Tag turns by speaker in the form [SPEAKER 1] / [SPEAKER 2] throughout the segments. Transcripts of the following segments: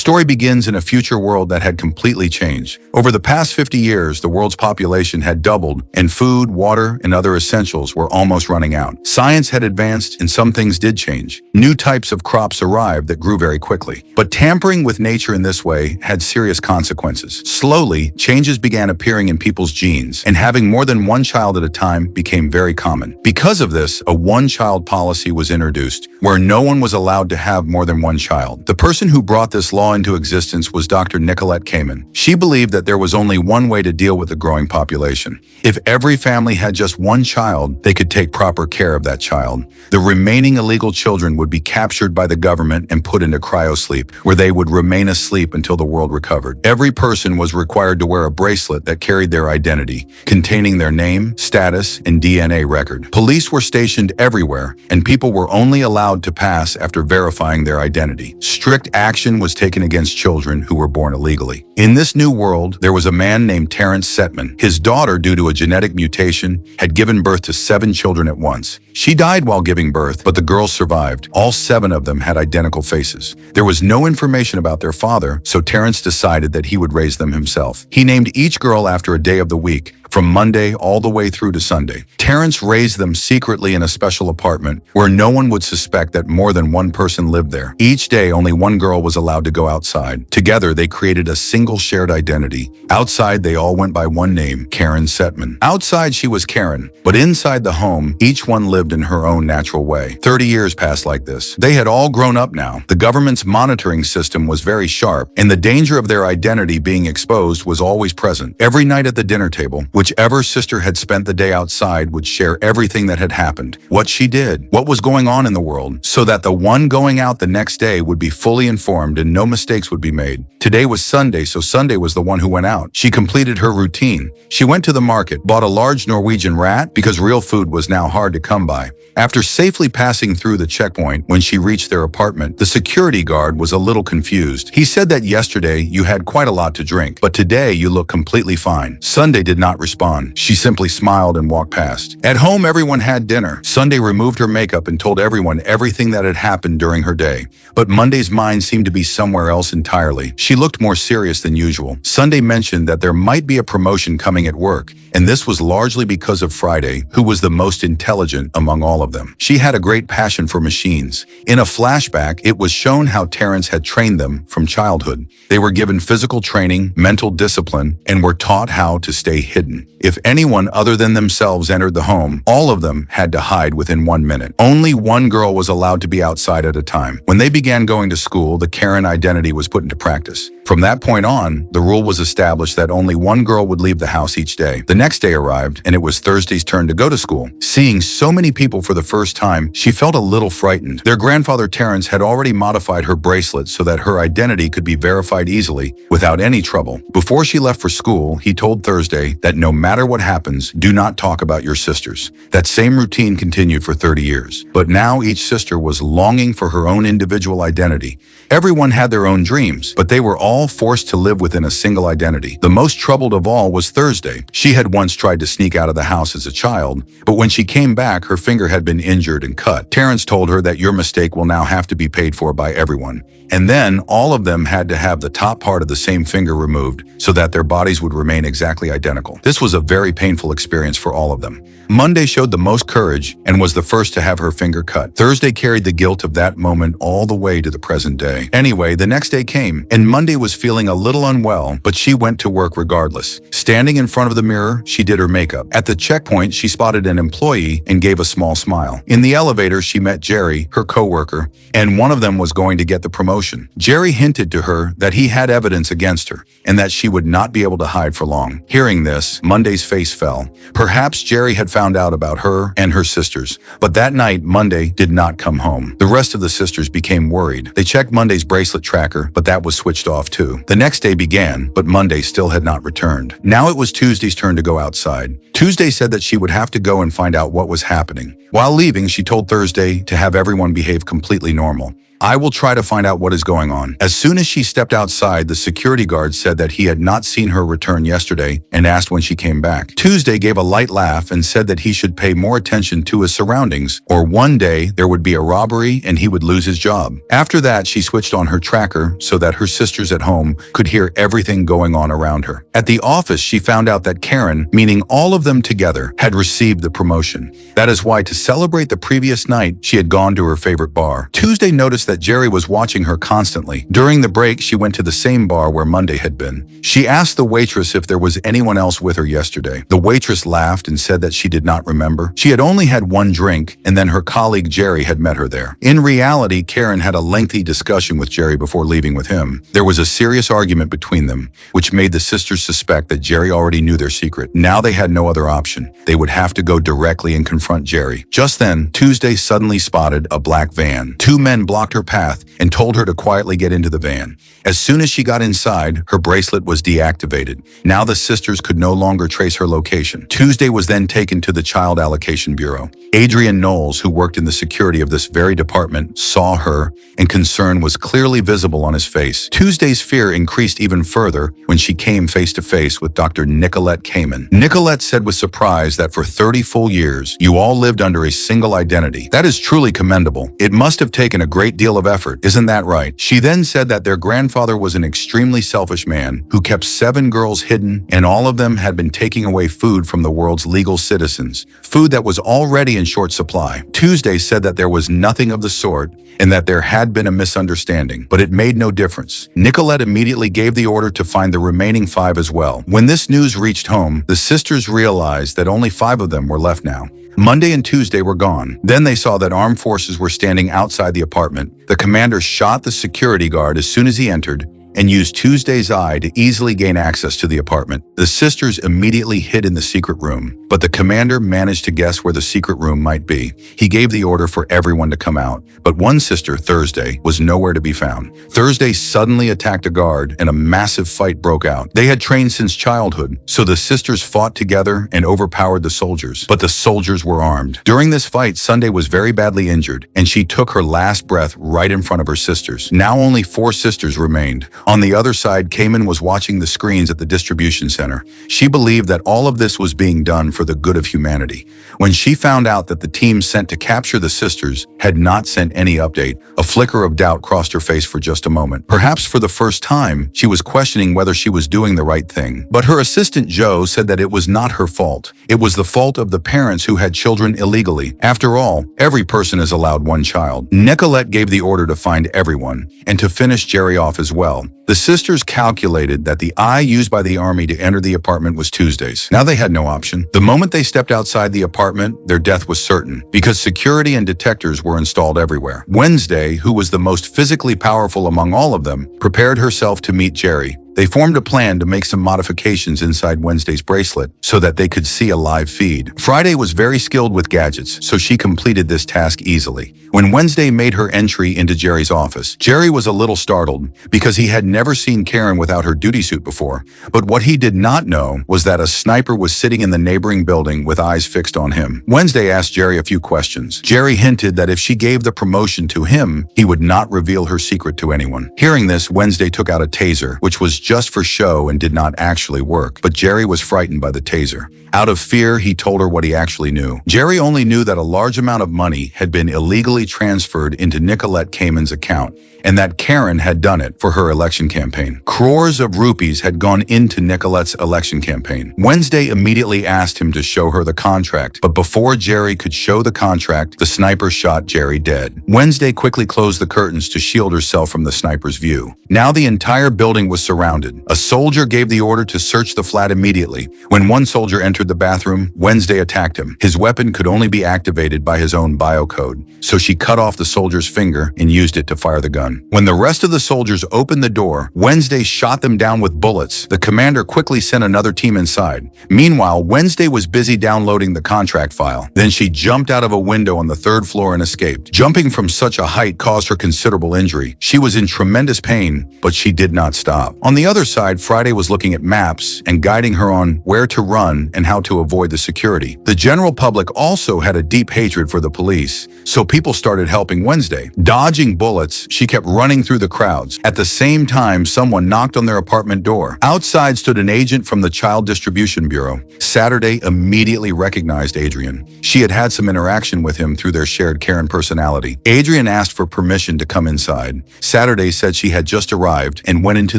[SPEAKER 1] story begins in a future world that had completely changed. Over the past 50 years, the world's population had doubled, and food, water, and other essentials were almost running out. Science had advanced, and some things did change. New types of crops arrived that grew very quickly. But tampering with nature in this way had serious consequences. Slowly, changes began appearing in people's genes, and having more than one child at a time became very common. Because of this, a one-child policy was introduced, where no one was allowed to have more than one child. The person who brought this law into existence was Dr. Nicolette Kamen. She believed that there was only one way to deal with the growing population. If every family had just one child, they could take proper care of that child. The remaining illegal children would be captured by the government and put into cryosleep, where they would remain asleep until the world recovered. Every person was required to wear a bracelet that carried their identity, containing their name, status, and DNA record. Police were stationed everywhere, and people were only allowed to pass after verifying their identity. Strict action was taken against children who were born illegally. In this new world, there was a man named Terrence Setman. His daughter, due to a genetic mutation, had given birth to 7 children at once. She died while giving birth, but the girls survived. All 7 of them had identical faces. There was no information about their father, so Terrence decided that he would raise them himself. He named each girl after a day of the week, from Monday all the way through to Sunday. Terrence raised them secretly in a special apartment where no one would suspect that more than one person lived there. Each day, only one girl was allowed to go outside. Together, they created a single shared identity. Outside, they all went by one name, Karen Setman. Outside, she was Karen, but inside the home, each one lived in her own natural way. 30 years passed like this. They had all grown up now. The government's monitoring system was very sharp, and the danger of their identity being exposed was always present. Every night at the dinner table, whichever sister had spent the day outside would share everything that had happened, what she did, what was going on in the world, so that the one going out the next day would be fully informed and no mistakes would be made. Today was Sunday, so Sunday was the one who went out. She completed her routine. She went to the market, bought a large Norwegian rat because real food was now hard to come by. After safely passing through the checkpoint, when she reached their apartment, the security guard was a little confused. He said that yesterday you had quite a lot to drink, but today you look completely fine. Sunday did not respond. She simply smiled and walked past. At home, everyone had dinner. Sunday removed her makeup and told everyone everything that had happened during her day. But Monday's mind seemed to be somewhere else entirely. She looked more serious than usual. Sunday mentioned that there might be a promotion coming at work, and this was largely because of Friday, who was the most intelligent among all of them. She had a great passion for machines. In a flashback, it was shown how Terrence had trained them from childhood. They were given physical training, mental discipline, and were taught how to stay hidden. If anyone other than themselves entered the home, all of them had to hide within 1 minute. Only one girl was allowed to be outside at a time. When they began going to school, the Karen identity was put into practice. From that point on, the rule was established that only one girl would leave the house each day. The next day arrived, and it was Thursday's turn to go to school. Seeing so many people for the first time, she felt a little frightened. Their grandfather Terrence had already modified her bracelet so that her identity could be verified easily without any trouble. Before she left for school, he told Thursday that no matter what happens, do not talk about your sisters. That same routine continued for 30 years. But now each sister was longing for her own individual identity. Everyone had their own dreams, but they were all forced to live within a single identity. The most troubled of all was Thursday. She had once tried to sneak out of the house as a child, but when she came back, her finger had been injured and cut. Terrence told her that your mistake will now have to be paid for by everyone. And then all of them had to have the top part of the same finger removed so that their bodies would remain exactly identical. This was a very painful experience for all of them. Monday showed the most courage and was the first to have her finger cut. Thursday carried the guilt of that moment all the way to the present day. Anyway, the next day came, and Monday was feeling a little unwell, but she went to work regardless. Standing in front of the mirror, she did her makeup. At the checkpoint, she spotted an employee and gave a small smile. In the elevator, she met Jerry, her coworker, and one of them was going to get the promotion. Jerry hinted to her that he had evidence against her and that she would not be able to hide for long. Hearing this, Monday's face fell. Perhaps Jerry had found out about her and her sisters, but that night, Monday did not come home. The rest of the sisters became worried. They checked Monday's bracelet tracker, but that was switched off too. The next day began, but Monday still had not returned. Now it was Tuesday's turn to go outside. Tuesday said that she would have to go and find out what was happening. While leaving, she told Thursday to have everyone behave completely normal. I will try to find out what is going on. As soon as she stepped outside, the security guard said that he had not seen her return yesterday and asked when she came back. Tuesday gave a light laugh and said that he should pay more attention to his surroundings, or one day there would be a robbery and he would lose his job. After that, she switched on her tracker so that her sisters at home could hear everything going on around her. At the office, she found out that Karen, meaning all of them together, had received the promotion. That is why, to celebrate the previous night, she had gone to her favorite bar. Tuesday noticed that Jerry was watching her constantly. During the break, she went to the same bar where Monday had been. She asked the waitress if there was anyone else with her yesterday. The waitress laughed and said that she did not remember. She had only had one drink, and then her colleague Jerry had met her there. In reality, Karen had a lengthy discussion with Jerry before leaving with him. There was a serious argument between them, which made the sisters suspect that Jerry already knew their secret. Now they had no other option. They would have to go directly and confront Jerry. Just then, Tuesday suddenly spotted a black van. Two men blocked her path and told her to quietly get into the van. As soon as she got inside, her bracelet was deactivated. Now the sisters could no longer trace her location. Tuesday was then taken to the Child Allocation Bureau. Adrian Knowles, who worked in the security of this very department, saw her, and concern was clearly visible on his face. Tuesday's fear increased even further when she came face to face with Dr. Nicolette Kamen. Nicolette said with surprise that for 30 full years, you all lived under a single identity. That is truly commendable. It must have taken a great deal of effort, isn't that right? She then said that their grandfather was an extremely selfish man who kept 7 girls hidden, and all of them had been taking away food from the world's legal citizens, food that was already in short supply. Tuesday said that there was nothing of the sort and that there had been a misunderstanding, but it made no difference. Nicolette immediately gave the order to find the remaining 5 as well. When this news reached home, the sisters realized that only 5 of them were left now. Monday and Tuesday were gone. Then they saw that armed forces were standing outside the apartment. The commander shot the security guard as soon as he entered and used Tuesday's eye to easily gain access to the apartment. The sisters immediately hid in the secret room, but the commander managed to guess where the secret room might be. He gave the order for everyone to come out, but one sister, Thursday, was nowhere to be found. Thursday suddenly attacked a guard and a massive fight broke out. They had trained since childhood, so the sisters fought together and overpowered the soldiers, but the soldiers were armed. During this fight, Sunday was very badly injured, and she took her last breath right in front of her sisters. Now only 4 sisters remained. On the other side, Kamen was watching the screens at the distribution center. She believed that all of this was being done for the good of humanity. When she found out that the team sent to capture the sisters had not sent any update, a flicker of doubt crossed her face for just a moment. Perhaps for the first time, she was questioning whether she was doing the right thing. But her assistant Joe said that it was not her fault. It was the fault of the parents who had children illegally. After all, every person is allowed 1 child. Nicolette gave the order to find everyone and to finish Jerry off as well. The sisters calculated that the eye used by the army to enter the apartment was Tuesday's. Now they had no option. The moment they stepped outside the apartment, their death was certain, because security and detectors were installed everywhere. Wednesday, who was the most physically powerful among all of them, prepared herself to meet Jerry. They formed a plan to make some modifications inside Wednesday's bracelet so that they could see a live feed. Friday was very skilled with gadgets, so she completed this task easily. When Wednesday made her entry into Jerry's office, Jerry was a little startled because he had never seen Karen without her duty suit before. But what he did not know was that a sniper was sitting in the neighboring building with eyes fixed on him. Wednesday asked Jerry a few questions. Jerry hinted that if she gave the promotion to him, he would not reveal her secret to anyone. Hearing this, Wednesday took out a taser, which was just for show and did not actually work, but Jerry was frightened by the taser. Out of fear, he told her what he actually knew. Jerry only knew that a large amount of money had been illegally transferred into Nicolette Kamen's account, and that Karen had done it for her election campaign. Crores of rupees had gone into Nicolette's election campaign. Wednesday immediately asked him to show her the contract, but before Jerry could show the contract, the sniper shot Jerry dead. Wednesday quickly closed the curtains to shield herself from the sniper's view. Now the entire building was surrounded. A soldier gave the order to search the flat immediately. When one soldier entered the bathroom, Wednesday attacked him. His weapon could only be activated by his own biocode, so she cut off the soldier's finger and used it to fire the gun. When the rest of the soldiers opened the door, Wednesday shot them down with bullets. The commander quickly sent another team inside. Meanwhile, Wednesday was busy downloading the contract file. Then she jumped out of a window on the 3rd floor and escaped. Jumping from such a height caused her considerable injury. She was in tremendous pain, but she did not stop. On the other side, Friday was looking at maps and guiding her on where to run and how to avoid the security. The general public also had a deep hatred for the police, so people started helping Wednesday. Dodging bullets, she kept running through the crowds. At the same time, someone knocked on their apartment door. Outside stood an agent from the Child Distribution Bureau. Saturday immediately recognized Adrian. She had had some interaction with him through their shared Karen personality. Adrian asked for permission to come inside. Saturday said she had just arrived and went into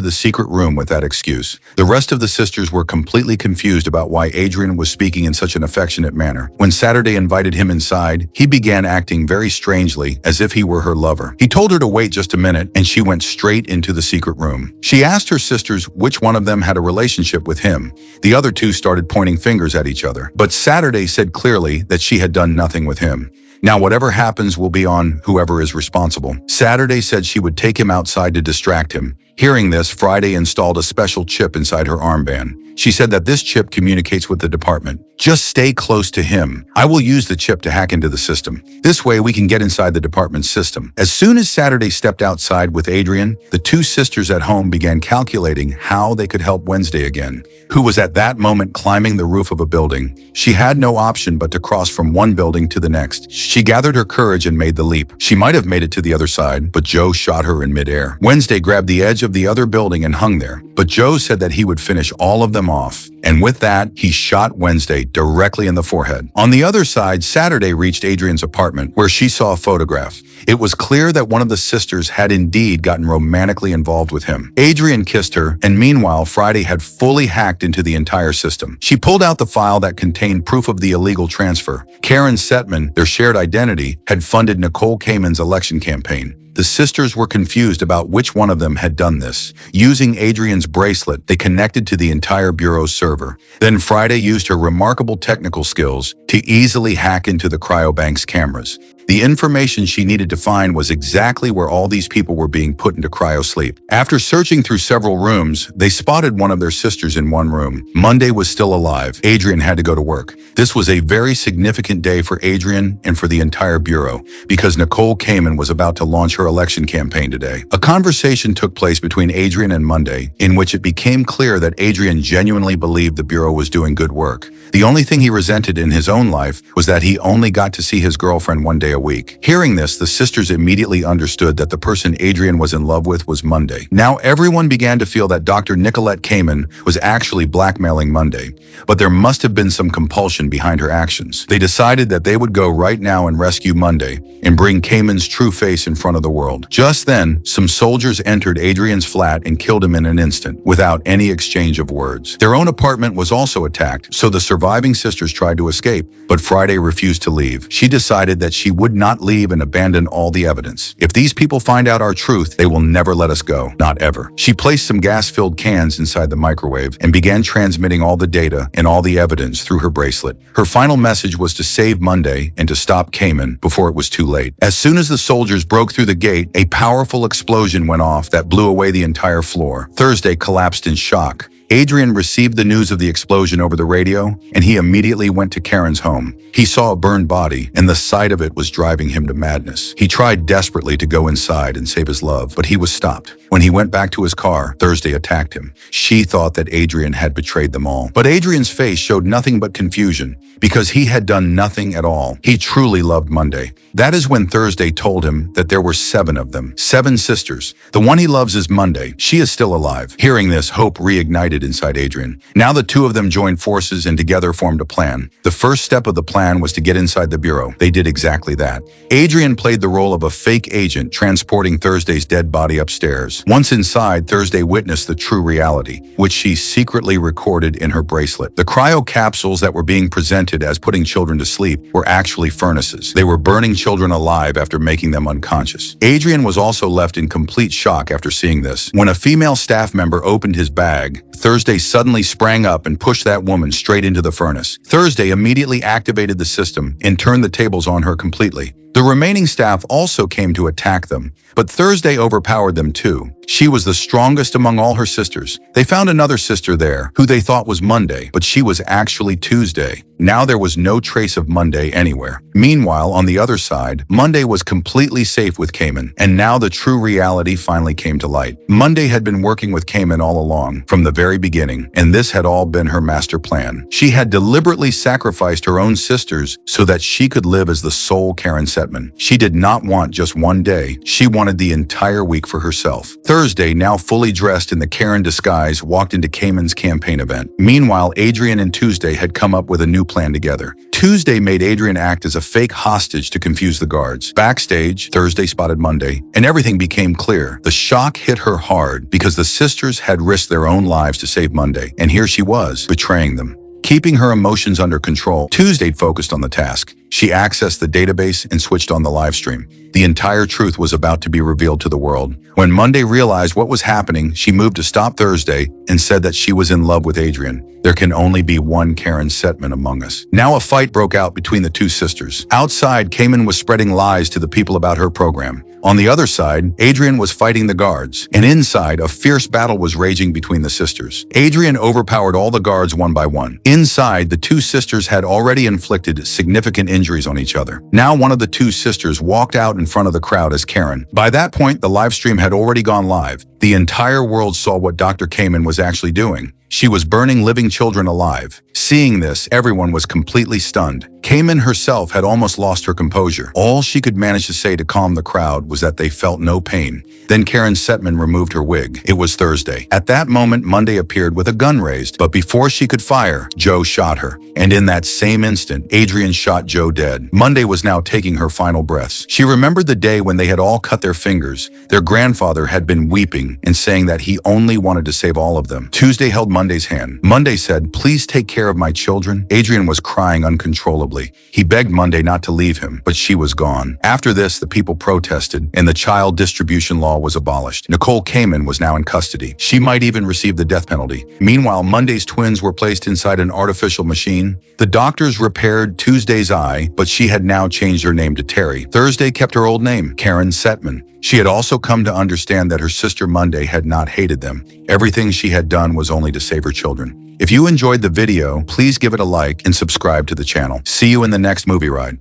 [SPEAKER 1] the secret room with that excuse. The rest of the sisters were completely confused about why Adrian was speaking in such an affectionate manner. When Saturday invited him inside, he began acting very strangely, as if he were her lover. He told her to wait just a minute, and she went straight into the secret room. She asked her sisters which one of them had a relationship with him. The other two started pointing fingers at each other, but Saturday said clearly that she had done nothing with him. Now whatever happens will be on whoever is responsible. Saturday said she would take him outside to distract him. Hearing this, Friday installed a special chip inside her armband. She said that this chip communicates with the department. Just stay close to him. I will use the chip to hack into the system. This way we can get inside the department's system. As soon as Saturday stepped outside with Adrian, the two sisters at home began calculating how they could help Wednesday again, who was at that moment climbing the roof of a building. She had no option but to cross from one building to the next. She gathered her courage and made the leap. She might have made it to the other side, but Joe shot her in midair. Wednesday grabbed the edge of the other building and hung there, but Joe said that he would finish all of them off. And with that, he shot Wednesday directly in the forehead. On the other side, Saturday reached Adrian's apartment, where she saw a photograph. It was clear that one of the sisters had indeed gotten romantically involved with him. Adrian kissed her, and meanwhile, Friday had fully hacked into the entire system. She pulled out the file that contained proof of the illegal transfer. Karen Setman, their shared identity, had funded Nicole Kamen's election campaign. The sisters were confused about which one of them had done this. Using Adrian's bracelet, they connected to the entire bureau's server. Then Friday used her remarkable technical skills to easily hack into the cryobank's cameras. The information she needed to find was exactly where all these people were being put into cryosleep. After searching through several rooms, they spotted one of their sisters in one room. Monday was still alive. Adrian had to go to work. This was a very significant day for Adrian and for the entire bureau, because Nicole Kamen was about to launch her election campaign today. A conversation took place between Adrian and Monday, in which it became clear that Adrian genuinely believed the bureau was doing good work. The only thing he resented in his own life was that he only got to see his girlfriend one day a week. Hearing this, the sisters immediately understood that the person Adrian was in love with was Monday. Now everyone began to feel that Dr. Nicolette Kamen was actually blackmailing Monday, but there must have been some compulsion behind her actions. They decided that they would go right now and rescue Monday and bring Kamen's true face in front of the world. Just then, some soldiers entered Adrian's flat and killed him in an instant, without any exchange of words. Their own apartment was also attacked, so the surviving sisters tried to escape, but Friday refused to leave. She decided that she would not leave and abandon all the evidence. If these people find out our truth, they will never let us go. Not ever. She placed some gas-filled cans inside the microwave and began transmitting all the data and all the evidence through her bracelet. Her final message was to save Monday and to stop Kamen before it was too late. As soon as the soldiers broke through the gate, a powerful explosion went off that blew away the entire floor. Thursday collapsed in shock. Adrian received the news of the explosion over the radio, and he immediately went to Karen's home. He saw a burned body, and the sight of it was driving him to madness. He tried desperately to go inside and save his love, but he was stopped. When he went back to his car, Thursday attacked him. She thought that Adrian had betrayed them all. But Adrian's face showed nothing but confusion, because he had done nothing at all. He truly loved Monday. That is when Thursday told him that there were 7 of them, 7 sisters. The one he loves is Monday. She is still alive. Hearing this, hope reignited inside Adrian. Now the two of them joined forces and together formed a plan. The first step of the plan was to get inside the bureau. They did exactly that. Adrian played the role of a fake agent transporting Thursday's dead body upstairs. Once inside, Thursday witnessed the true reality, which she secretly recorded in her bracelet. The cryo capsules that were being presented as putting children to sleep were actually furnaces. They were burning children alive after making them unconscious. Adrian was also left in complete shock after seeing this. When a female staff member opened his bag, Thursday suddenly sprang up and pushed that woman straight into the furnace. Thursday immediately activated the system and turned the tables on her completely. The remaining staff also came to attack them, but Thursday overpowered them too. She was the strongest among all her sisters. They found another sister there, who they thought was Monday, but she was actually Tuesday. Now there was no trace of Monday anywhere. Meanwhile, on the other side, Monday was completely safe with Cayman, and now the true reality finally came to light. Monday had been working with Cayman all along, from the very beginning, and this had all been her master plan. She had deliberately sacrificed her own sisters so that she could live as the sole Karen Setman. She did not want just one day, she wanted the entire week for herself. Thursday, now fully dressed in the Karen disguise, walked into Cayman's campaign event. Meanwhile, Adrian and Tuesday had come up with a new plan together. Tuesday made Adrian act as a fake hostage to confuse the guards. Backstage, Thursday spotted Monday, and everything became clear. The shock hit her hard because the sisters had risked their own lives to save Monday, and here she was, betraying them. Keeping her emotions under control, Tuesday focused on the task. She accessed the database and switched on the live stream. The entire truth was about to be revealed to the world. When Monday realized what was happening, she moved to stop Thursday and said that she was in love with Adrian. There can only be one Karen Setman among us. Now a fight broke out between the two sisters. Outside, Cayman was spreading lies to the people about her program. On the other side, Adrian was fighting the guards. And inside, a fierce battle was raging between the sisters. Adrian overpowered all the guards one by one. Inside, the two sisters had already inflicted significant injuries on each other. Now one of the two sisters walked out in front of the crowd as Karen. By that point, the live stream had already gone live. The entire world saw what Dr. Cayman was actually doing. She was burning living children alive. Seeing this, everyone was completely stunned. Cayman herself had almost lost her composure. All she could manage to say to calm the crowd was that they felt no pain. Then Karen Setman removed her wig. It was Thursday. At that moment, Monday appeared with a gun raised, but before she could fire, Joe shot her. And in that same instant, Adrian shot Joe dead. Monday was now taking her final breaths. She remembered the day when they had all cut their fingers. Their grandfather had been weeping and saying that he only wanted to save all of them. Tuesday held Monday's hand. Monday said, "Please take care of my children." Adrian was crying uncontrollably. He begged Monday not to leave him, but she was gone. After this, the people protested, and the child distribution law was abolished. Nicole Cayman was now in custody. She might even receive the death penalty. Meanwhile, Monday's twins were placed inside an artificial machine. The doctors repaired Tuesday's eye, but she had now changed her name to Terry. Thursday kept her old name, Karen Setman. She had also come to understand that her sister Monday had not hated them. Everything she had done was only to save her children. If you enjoyed the video, please give it a like and subscribe to the channel. See you in the next movie ride.